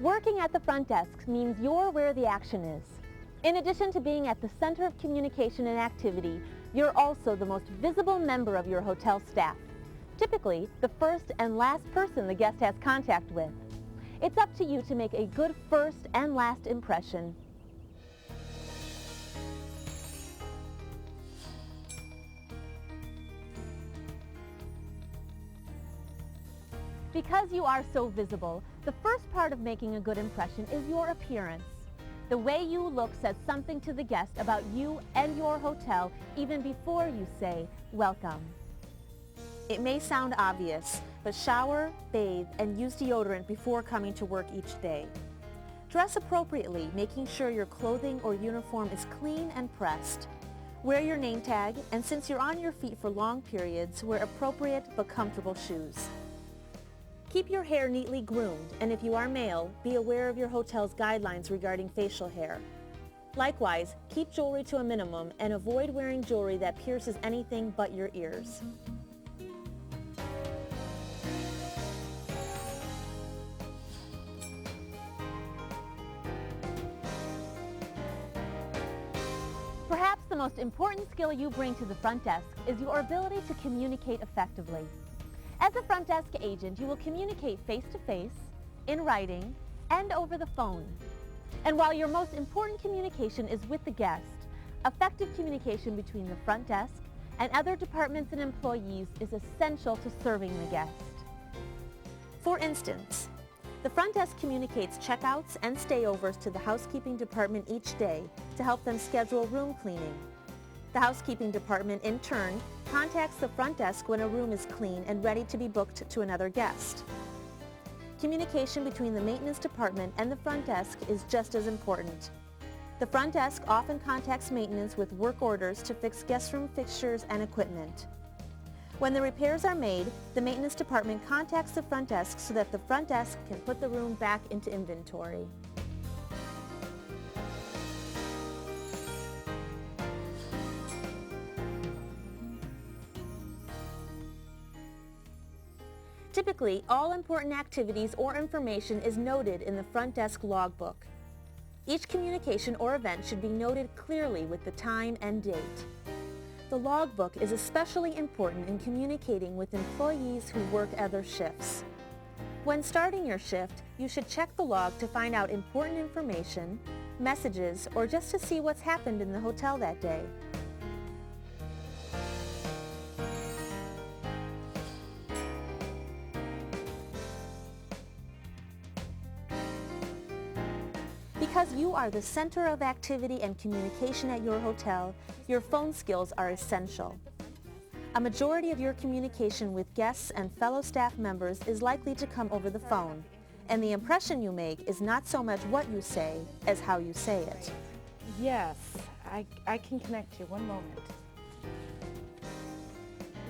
Working at the front desk means you're where the action is. In addition to being at the center of communication and activity, you're also the most visible member of your hotel staff. Typically, the first and last person the guest has contact with. It's up to you to make a good first and last impression. Because you are so visible, the first part of making a good impression is your appearance. The way you look says something to the guest about you and your hotel even before you say, "Welcome." It may sound obvious, but shower, bathe, and use deodorant before coming to work each day. Dress appropriately, making sure your clothing or uniform is clean and pressed. Wear your name tag, and since you're on your feet for long periods, wear appropriate but comfortable shoes. Keep your hair neatly groomed, and if you are male, be aware of your hotel's guidelines regarding facial hair. Likewise, keep jewelry to a minimum and avoid wearing jewelry that pierces anything but your ears. Perhaps the most important skill you bring to the front desk is your ability to communicate effectively. As a front desk agent, you will communicate face-to-face, in writing, and over the phone. And while your most important communication is with the guest, effective communication between the front desk and other departments and employees is essential to serving the guest. For instance, the front desk communicates checkouts and stayovers to the housekeeping department each day to help them schedule room cleaning. The housekeeping department, in turn, contacts the front desk when a room is clean and ready to be booked to another guest. Communication between the maintenance department and the front desk is just as important. The front desk often contacts maintenance with work orders to fix guest room fixtures and equipment. When the repairs are made, the maintenance department contacts the front desk so that the front desk can put the room back into inventory. Typically, all important activities or information is noted in the front desk logbook. Each communication or event should be noted clearly with the time and date. The logbook is especially important in communicating with employees who work other shifts. When starting your shift, you should check the log to find out important information, messages, or just to see what's happened in the hotel that day. Because you are the center of activity and communication at your hotel, your phone skills are essential. A majority of your communication with guests and fellow staff members is likely to come over the phone, and the impression you make is not so much what you say as how you say it. Yes, I can connect you. One moment.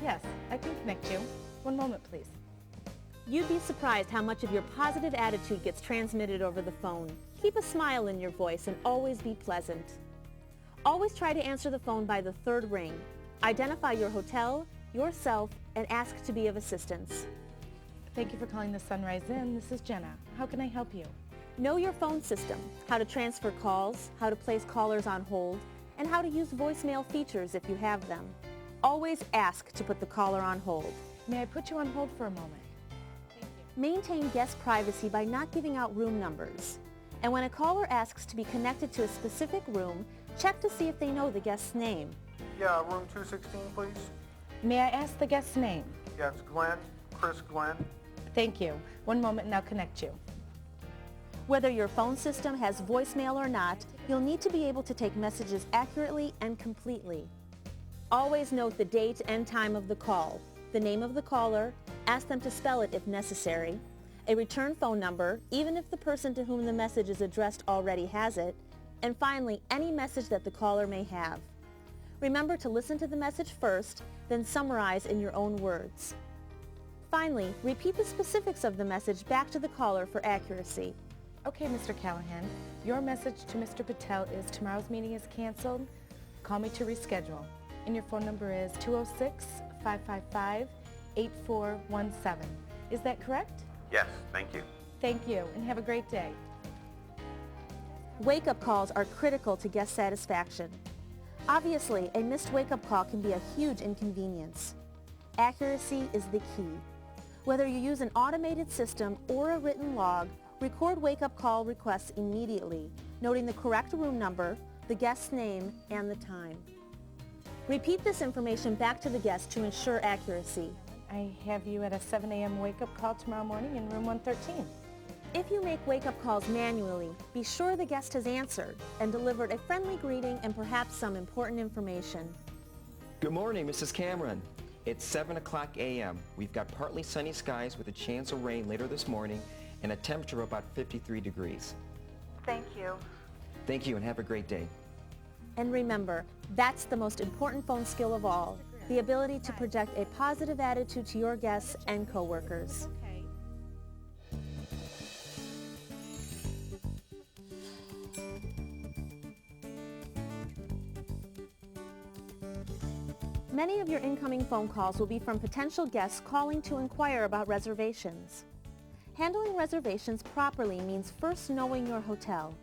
Yes, I can connect you. One moment, please. You'd be surprised how much of your positive attitude gets transmitted over the phone. Keep a smile in your voice and always be pleasant. Always try to answer the phone by the third ring. Identify your hotel, yourself, and ask to be of assistance. Thank you for calling the Sunrise Inn. This is Jenna. How can I help you? Know your phone system, how to transfer calls, how to place callers on hold, and how to use voicemail features if you have them. Always ask to put the caller on hold. May I put you on hold for a moment? Maintain guest privacy by not giving out room numbers. And when a caller asks to be connected to a specific room, check to see if they know the guest's name. Yeah, room 216, please. May I ask the guest's name? Yeah, it's Glenn, Chris Glenn. Thank you. One moment and I'll connect you. Whether your phone system has voicemail or not, you'll need to be able to take messages accurately and completely. Always note the date and time of the call, the name of the caller, ask them to spell it if necessary, a return phone number, even if the person to whom the message is addressed already has it, and finally, any message that the caller may have. Remember to listen to the message first, then summarize in your own words. Finally, repeat the specifics of the message back to the caller for accuracy. Okay, Mr. Callahan. Your message to Mr. Patel is tomorrow's meeting is canceled. Call me to reschedule. And your phone number is 206-555-8417. Is that correct? Yes, thank you. Thank you, and have a great day. Wake-up calls are critical to guest satisfaction. Obviously, a missed wake-up call can be a huge inconvenience. Accuracy is the key. Whether you use an automated system or a written log, record wake-up call requests immediately, noting the correct room number, the guest's name, and the time. Repeat this information back to the guest to ensure accuracy. I have you at a 7 a.m. wake-up call tomorrow morning in room 113. If you make wake-up calls manually, be sure the guest has answered and delivered a friendly greeting and perhaps some important information. Good morning, Mrs. Cameron. It's 7 o'clock a.m. We've got partly sunny skies with a chance of rain later this morning and a temperature of about 53 degrees. Thank you. Thank you and have a great day. And remember, that's the most important phone skill of all, the ability to project a positive attitude to your guests and coworkers. Many of your incoming phone calls will be from potential guests calling to inquire about reservations. Handling reservations properly means first knowing your hotel.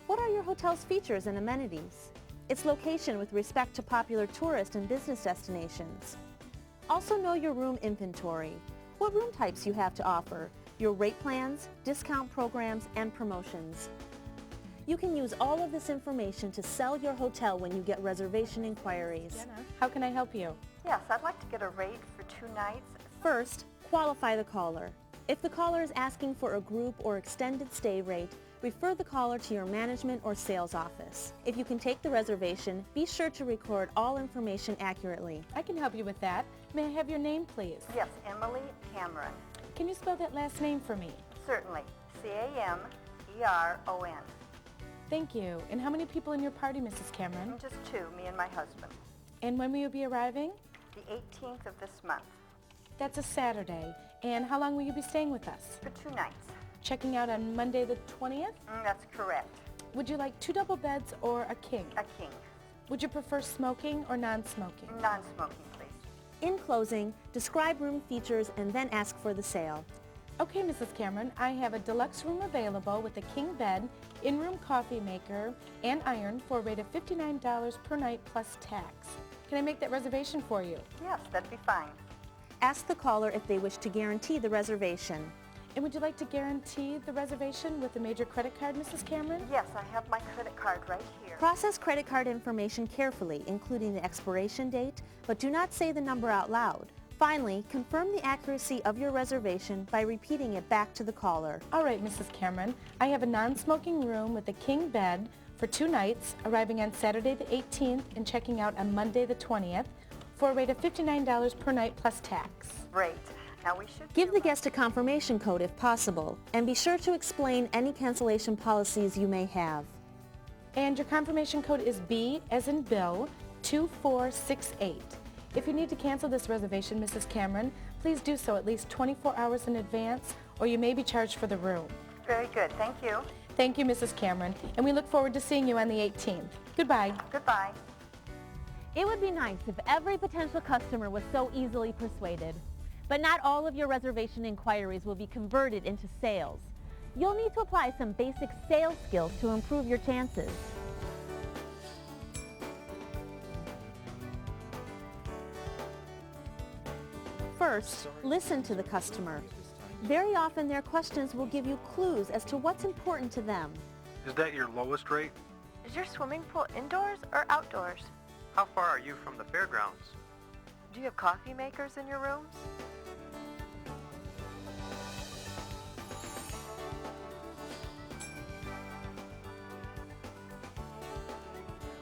What are your hotel's features and amenities? Its location with respect to popular tourist and business destinations. Also know your room inventory, what room types you have to offer, your rate plans, discount programs, and promotions. You can use all of this information to sell your hotel when you get reservation inquiries. How can I help you? Yes, I'd like to get a rate for 2 nights. First, qualify the caller. If the caller is asking for a group or extended stay rate, refer the caller to your management or sales office. If you can take the reservation, be sure to record all information accurately. I can help you with that. May I have your name, please? Yes, Emily Cameron. Can you spell that last name for me? Certainly. Cameron. Thank you. And how many people in your party, Mrs. Cameron? Just 2, me and my husband. And when will you be arriving? The 18th of this month. That's a Saturday. And how long will you be staying with us? For 2 nights. Checking out on Monday the 20th? That's correct. Would you like 2 double beds or a king? A king. Would you prefer smoking or non-smoking? Non-smoking, please. In closing, describe room features and then ask for the sale. Okay, Mrs. Cameron, I have a deluxe room available with a king bed, in-room coffee maker, and iron for a rate of $59 per night plus tax. Can I make that reservation for you? Yes, that'd be fine. Ask the caller if they wish to guarantee the reservation. And would you like to guarantee the reservation with a major credit card, Mrs. Cameron? Yes, I have my credit card right here. Process credit card information carefully, including the expiration date, but do not say the number out loud. Finally, confirm the accuracy of your reservation by repeating it back to the caller. All right, Mrs. Cameron, I have a non-smoking room with a king bed for 2 nights, arriving on Saturday the 18th and checking out on Monday the 20th for a rate of $59 per night plus tax. Great. Now we should Give the guest a confirmation code if possible, and be sure to explain any cancellation policies you may have. And your confirmation code is B as in Bill 2468. If you need to cancel this reservation, Mrs. Cameron, please do so at least 24 hours in advance, or you may be charged for the room. Very good. Thank you. Thank you, Mrs. Cameron, and we look forward to seeing you on the 18th. Goodbye. Goodbye. It would be nice if every potential customer was so easily persuaded. But not all of your reservation inquiries will be converted into sales. You'll need to apply some basic sales skills to improve your chances. First, listen to the customer. Very often their questions will give you clues as to what's important to them. Is that your lowest rate? Is your swimming pool indoors or outdoors? How far are you from the fairgrounds? Do you have coffee makers in your rooms?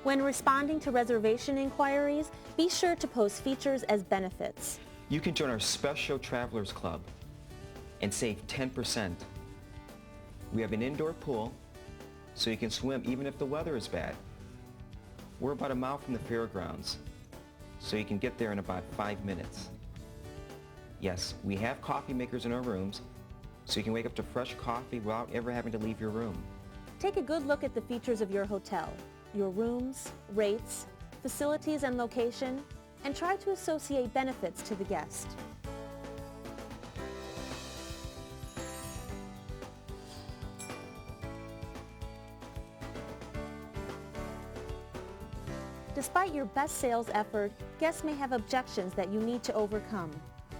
When responding to reservation inquiries, be sure to post features as benefits. You can join our Special Travelers Club and save 10%. We have an indoor pool, so you can swim even if the weather is bad. We're about a mile from the fairgrounds, so you can get there in about 5 minutes. Yes, we have coffee makers in our rooms, so you can wake up to fresh coffee without ever having to leave your room. Take a good look at the features of your hotel, your rooms, rates, facilities and location, and try to associate benefits to the guest. Despite your best sales effort, guests may have objections that you need to overcome.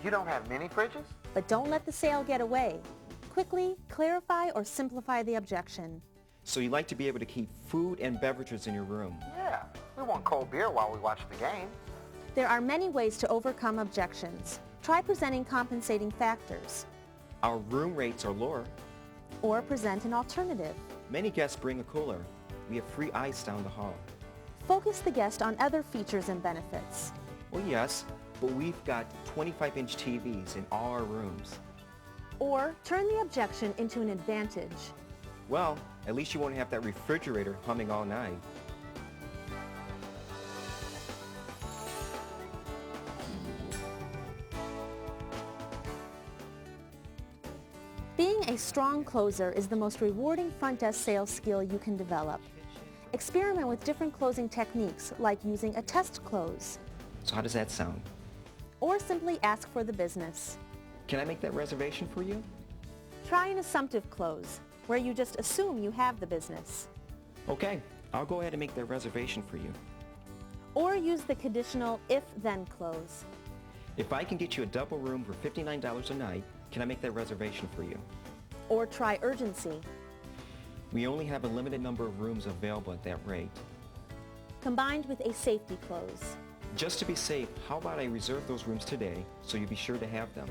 You don't have mini fridges? But don't let the sale get away. Quickly clarify or simplify the objection. So you like to be able to keep food and beverages in your room. Yeah, we want cold beer while we watch the game. There are many ways to overcome objections. Try presenting compensating factors. Our room rates are lower. Or present an alternative. Many guests bring a cooler. We have free ice down the hall. Focus the guest on other features and benefits. Well, yes, but we've got 25-inch TVs in all our rooms. Or turn the objection into an advantage. Well, at least you won't have that refrigerator humming all night. Being a strong closer is the most rewarding front desk sales skill you can develop. Experiment with different closing techniques like using a test close. So how does that sound? Or simply ask for the business. Can I make that reservation for you? Try an assumptive close, where you just assume you have the business. Okay, I'll go ahead and make that reservation for you. Or use the conditional if-then close. If I can get you a double room for $59 a night, can I make that reservation for you? Or try urgency. We only have a limited number of rooms available at that rate. Combined with a safety close. Just to be safe, how about I reserve those rooms today so you'll be sure to have them?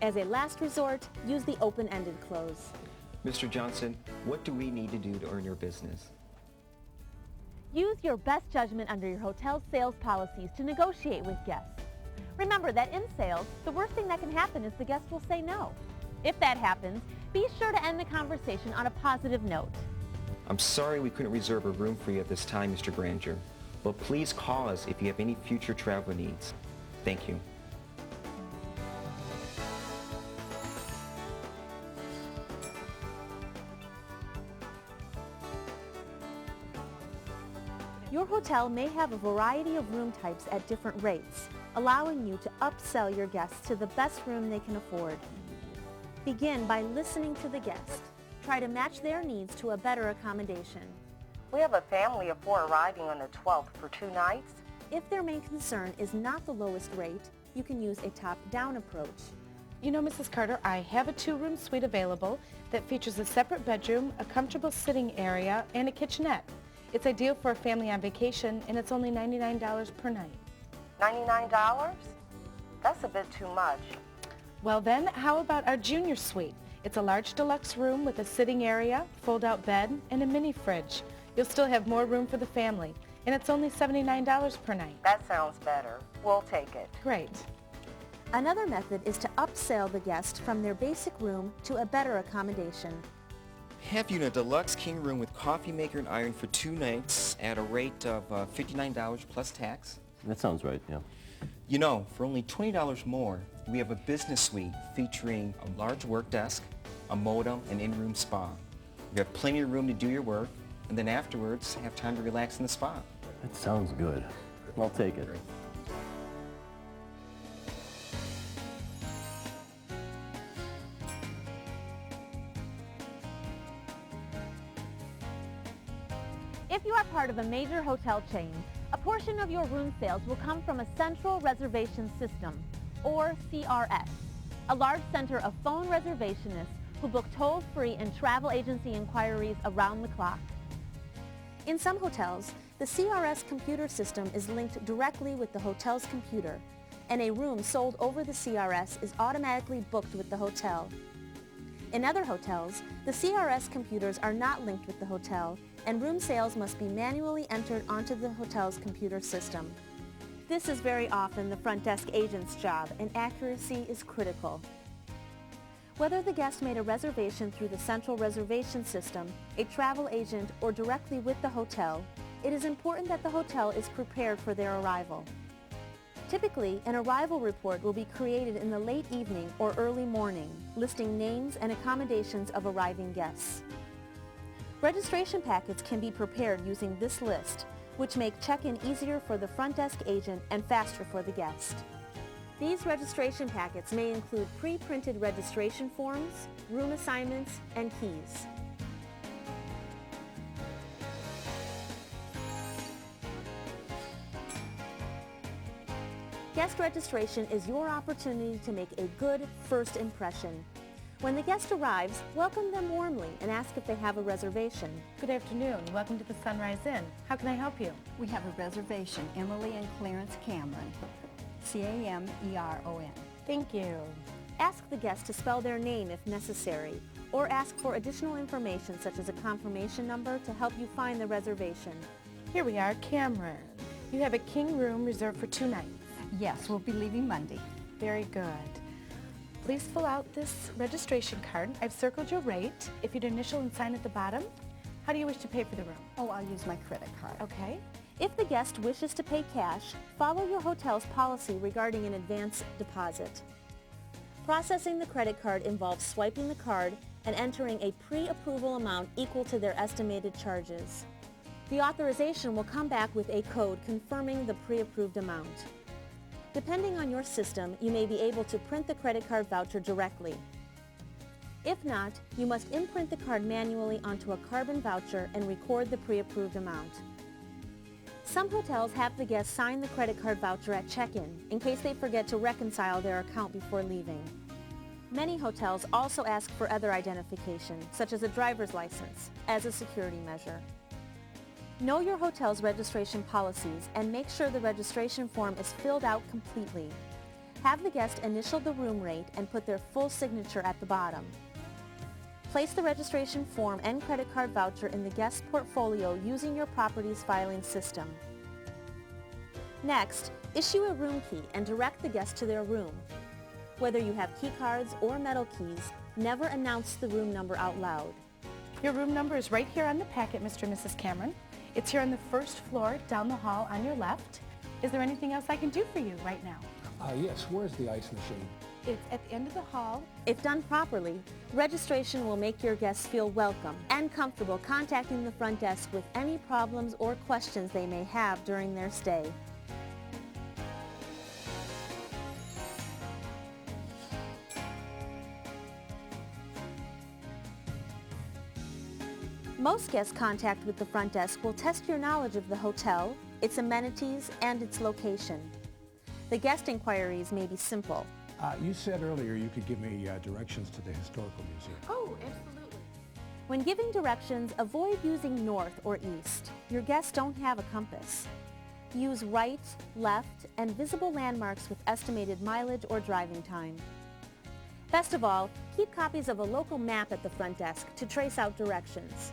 As a last resort, use the open-ended close. Mr. Johnson, what do we need to do to earn your business? Use your best judgment under your hotel's sales policies to negotiate with guests. Remember that in sales, the worst thing that can happen is the guest will say no. If that happens, be sure to end the conversation on a positive note. I'm sorry we couldn't reserve a room for you at this time, Mr. Granger, but please call us if you have any future travel needs. Thank you. Your hotel may have a variety of room types at different rates, allowing you to upsell your guests to the best room they can afford. Begin by listening to the guest. Try to match their needs to a better accommodation. We have a family of 4 arriving on the 12th for 2 nights. If their main concern is not the lowest rate, you can use a top-down approach. You know, Mrs. Carter, I have a 2-room suite available that features a separate bedroom, a comfortable sitting area, and a kitchenette. It's ideal for a family on vacation, and it's only $99 per night. $99? That's a bit too much. Well then, how about our junior suite? It's a large deluxe room with a sitting area, fold-out bed, and a mini fridge. You'll still have more room for the family, and it's only $79 per night. That sounds better. We'll take it. Great. Another method is to upsell the guest from their basic room to a better accommodation. Have you in a deluxe king room with coffee maker and iron for 2 nights at a rate of $59 plus tax? That sounds right, yeah. You know, for only $20 more, we have a business suite featuring a large work desk, a modem, and in-room spa. We have plenty of room to do your work, and then afterwards, have time to relax in the spa. That sounds good. I'll take it. If you are part of a major hotel chain, a portion of your room sales will come from a central reservation system, or CRS, a large center of phone reservationists who book toll-free and travel agency inquiries around the clock. In some hotels, the CRS computer system is linked directly with the hotel's computer, and a room sold over the CRS is automatically booked with the hotel. In other hotels, the CRS computers are not linked with the hotel, and room sales must be manually entered onto the hotel's computer system. This is very often the front desk agent's job, and accuracy is critical. Whether the guest made a reservation through the central reservation system, a travel agent, or directly with the hotel, it is important that the hotel is prepared for their arrival. Typically, an arrival report will be created in the late evening or early morning, listing names and accommodations of arriving guests. Registration packets can be prepared using this list, which make check-in easier for the front desk agent and faster for the guest. These registration packets may include pre-printed registration forms, room assignments, and keys. Guest registration is your opportunity to make a good first impression. When the guest arrives, welcome them warmly and ask if they have a reservation. Good afternoon. Welcome to the Sunrise Inn. How can I help you? We have a reservation, Emily and Clarence Cameron, Cameron. Thank you. Ask the guest to spell their name if necessary, or ask for additional information such as a confirmation number to help you find the reservation. Here we are, Cameron. You have a king room reserved for 2 nights. Yes, we'll be leaving Monday. Very good. Please fill out this registration card. I've circled your rate. If you'd initial and sign at the bottom. How do you wish to pay for the room? Oh, I'll use my credit card. Okay. If the guest wishes to pay cash, follow your hotel's policy regarding an advance deposit. Processing the credit card involves swiping the card and entering a pre-approval amount equal to their estimated charges. The authorization will come back with a code confirming the pre-approved amount. Depending on your system, you may be able to print the credit card voucher directly. If not, you must imprint the card manually onto a carbon voucher and record the pre-approved amount. Some hotels have the guests sign the credit card voucher at check-in in case they forget to reconcile their account before leaving. Many hotels also ask for other identification, such as a driver's license, as a security measure. Know your hotel's registration policies and make sure the registration form is filled out completely. Have the guest initial the room rate and put their full signature at the bottom. Place the registration form and credit card voucher in the guest's portfolio using your property's filing system. Next, issue a room key and direct the guest to their room. Whether you have key cards or metal keys, never announce the room number out loud. Your room number is right here on the packet, Mr. and Mrs. Cameron. It's here on the first floor, down the hall on your left. Is there anything else I can do for you right now? Yes, where's the ice machine? It's at the end of the hall. If done properly, registration will make your guests feel welcome and comfortable contacting the front desk with any problems or questions they may have during their stay. Most guest contact with the front desk will test your knowledge of the hotel, its amenities, and its location. The guest inquiries may be simple. You said earlier you could give me directions to the Historical Museum. Oh, absolutely. When giving directions, avoid using north or east. Your guests don't have a compass. Use right, left, and visible landmarks with estimated mileage or driving time. Best of all, keep copies of a local map at the front desk to trace out directions.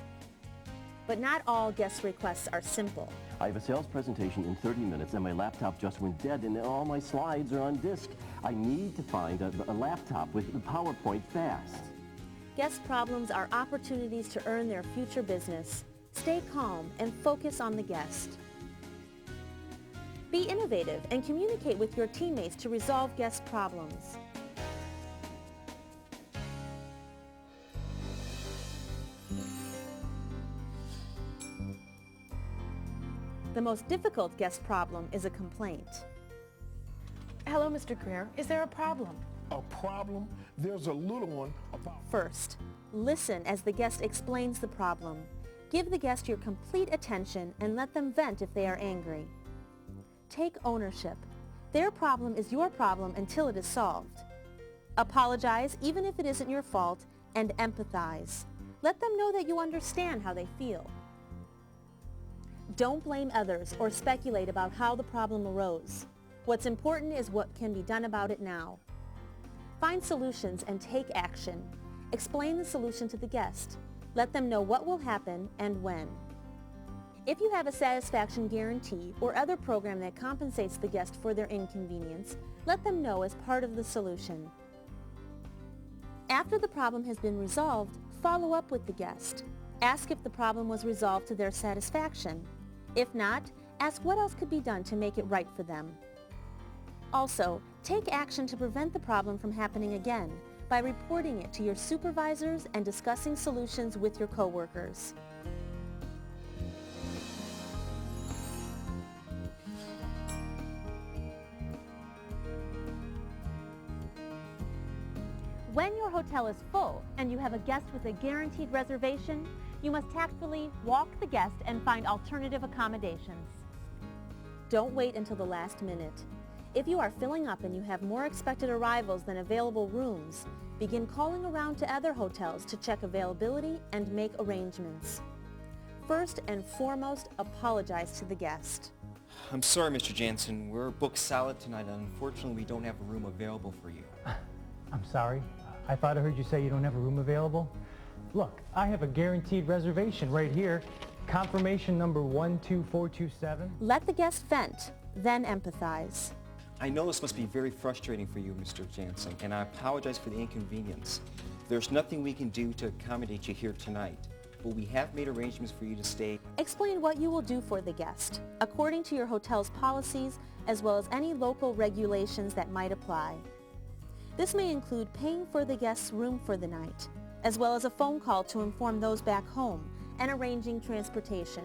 But not all guest requests are simple. I have a sales presentation in 30 minutes and my laptop just went dead and all my slides are on disk. I need to find a laptop with PowerPoint fast. Guest problems are opportunities to earn their future business. Stay calm and focus on the guest. Be innovative and communicate with your teammates to resolve guest problems. The most difficult guest problem is a complaint. Hello, Mr. Greer. Is there a problem? A problem? There's a little one about... First, listen as the guest explains the problem. Give the guest your complete attention and let them vent if they are angry. Take ownership. Their problem is your problem until it is solved. Apologize even if it isn't your fault, and empathize. Let them know that you understand how they feel. Don't blame others or speculate about how the problem arose. What's important is what can be done about it now. Find solutions and take action. Explain the solution to the guest. Let them know what will happen and when. If you have a satisfaction guarantee or other program that compensates the guest for their inconvenience, let them know as part of the solution. After the problem has been resolved, follow up with the guest. Ask if the problem was resolved to their satisfaction. If not, ask what else could be done to make it right for them. Also, take action to prevent the problem from happening again by reporting it to your supervisors and discussing solutions with your coworkers. When your hotel is full and you have a guest with a guaranteed reservation, you must tactfully walk the guest and find alternative accommodations. Don't wait until the last minute. If you are filling up and you have more expected arrivals than available rooms, begin calling around to other hotels to check availability and make arrangements. First and foremost, apologize to the guest. I'm sorry, Mr. Jansen. We're booked solid tonight, and unfortunately, we don't have a room available for you. I'm sorry. I thought I heard you say you don't have a room available. Look, I have a guaranteed reservation right here. Confirmation number 12427. Let the guest vent, then empathize. I know this must be very frustrating for you, Mr. Jansen, and I apologize for the inconvenience. There's nothing we can do to accommodate you here tonight, but we have made arrangements for you to stay. Explain what you will do for the guest, according to your hotel's policies, as well as any local regulations that might apply. This may include paying for the guest's room for the night, as well as a phone call to inform those back home, and arranging transportation.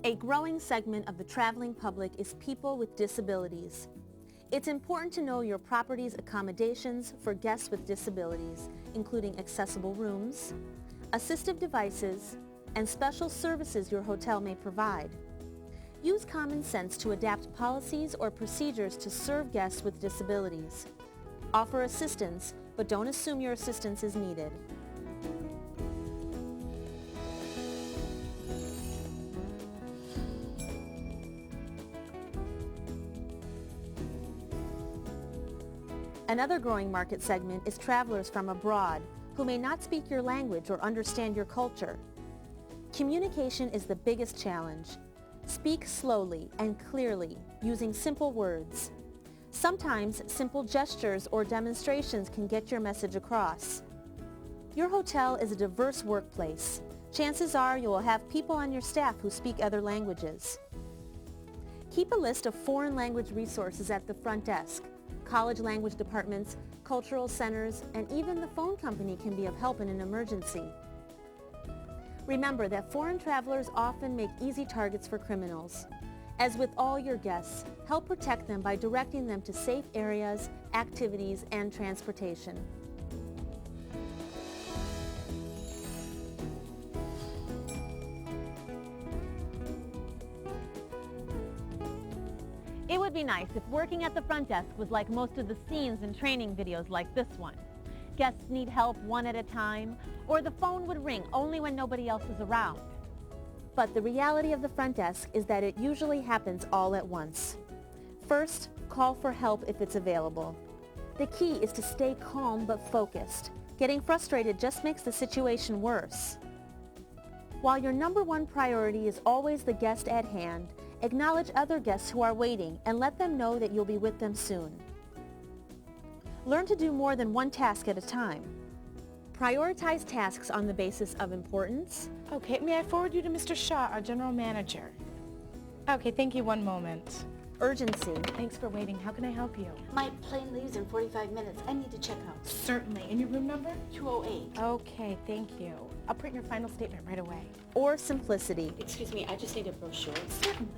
A growing segment of the traveling public is people with disabilities. It's important to know your property's accommodations for guests with disabilities, including accessible rooms, assistive devices, and special services your hotel may provide. Use common sense to adapt policies or procedures to serve guests with disabilities. Offer assistance, but don't assume your assistance is needed. Another growing market segment is travelers from abroad who may not speak your language or understand your culture. Communication is the biggest challenge. Speak slowly and clearly, using simple words. Sometimes simple gestures or demonstrations can get your message across. Your hotel is a diverse workplace. Chances are you will have people on your staff who speak other languages. Keep a list of foreign language resources at the front desk. College language departments, cultural centers, and even the phone company can be of help in an emergency. Remember that foreign travelers often make easy targets for criminals. As with all your guests, help protect them by directing them to safe areas, activities, and transportation. It would be nice if working at the front desk was like most of the scenes and training videos like this one. Guests need help one at a time, or the phone would ring only when nobody else is around. But the reality of the front desk is that it usually happens all at once. First, call for help if it's available. The key is to stay calm but focused. Getting frustrated just makes the situation worse. While your number one priority is always the guest at hand, acknowledge other guests who are waiting and let them know that you'll be with them soon. Learn to do more than one task at a time. Prioritize tasks on the basis of importance. Okay, may I forward you to Mr. Shaw, our general manager? Okay, thank you. One moment. Urgency. Thanks for waiting. How can I help you? My plane leaves in 45 minutes. I need to check out. Certainly. And your room number? 208. Okay, thank you. I'll print your final statement right away. Or simplicity. Excuse me, I just need a brochure. Certainly.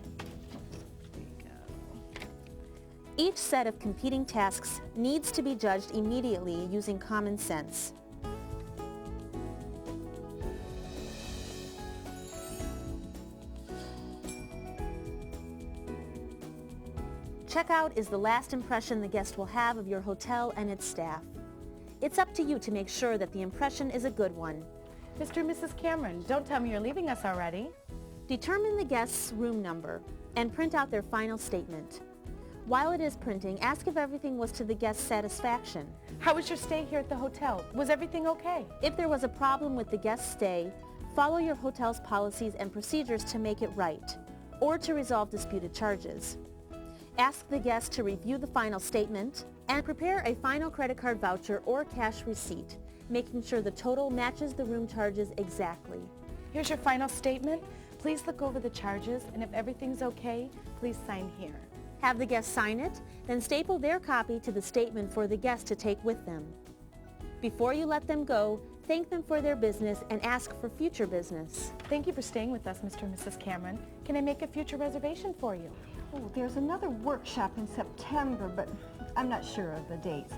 Each set of competing tasks needs to be judged immediately using common sense. Checkout is the last impression the guest will have of your hotel and its staff. It's up to you to make sure that the impression is a good one. Mr. and Mrs. Cameron, don't tell me you're leaving us already. Determine the guest's room number and print out their final statement. While it is printing, ask if everything was to the guest's satisfaction. How was your stay here at the hotel? Was everything okay? If there was a problem with the guest's stay, follow your hotel's policies and procedures to make it right, or to resolve disputed charges. Ask the guest to review the final statement and prepare a final credit card voucher or cash receipt, making sure the total matches the room charges exactly. Here's your final statement. Please look over the charges, and if everything's okay, please sign here. Have the guest sign it, then staple their copy to the statement for the guest to take with them. Before you let them go, thank them for their business and ask for future business. Thank you for staying with us, Mr. and Mrs. Cameron. Can I make a future reservation for you? Oh, there's another workshop in September, but I'm not sure of the dates.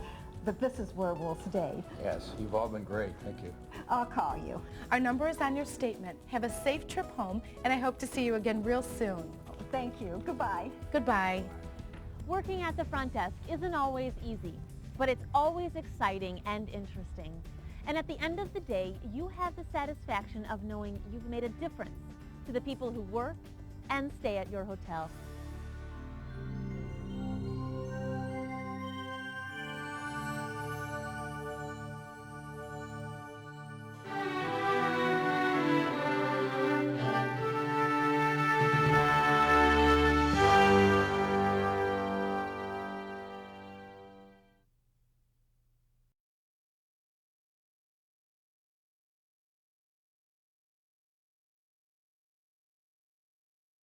but this is where we'll stay. Yes, you've all been great. Thank you. I'll call you. Our number is on your statement. Have a safe trip home, and I hope to see you again real soon. Thank you. Goodbye. Goodbye. Working at the front desk isn't always easy, but it's always exciting and interesting. And at the end of the day, you have the satisfaction of knowing you've made a difference to the people who work and stay at your hotel.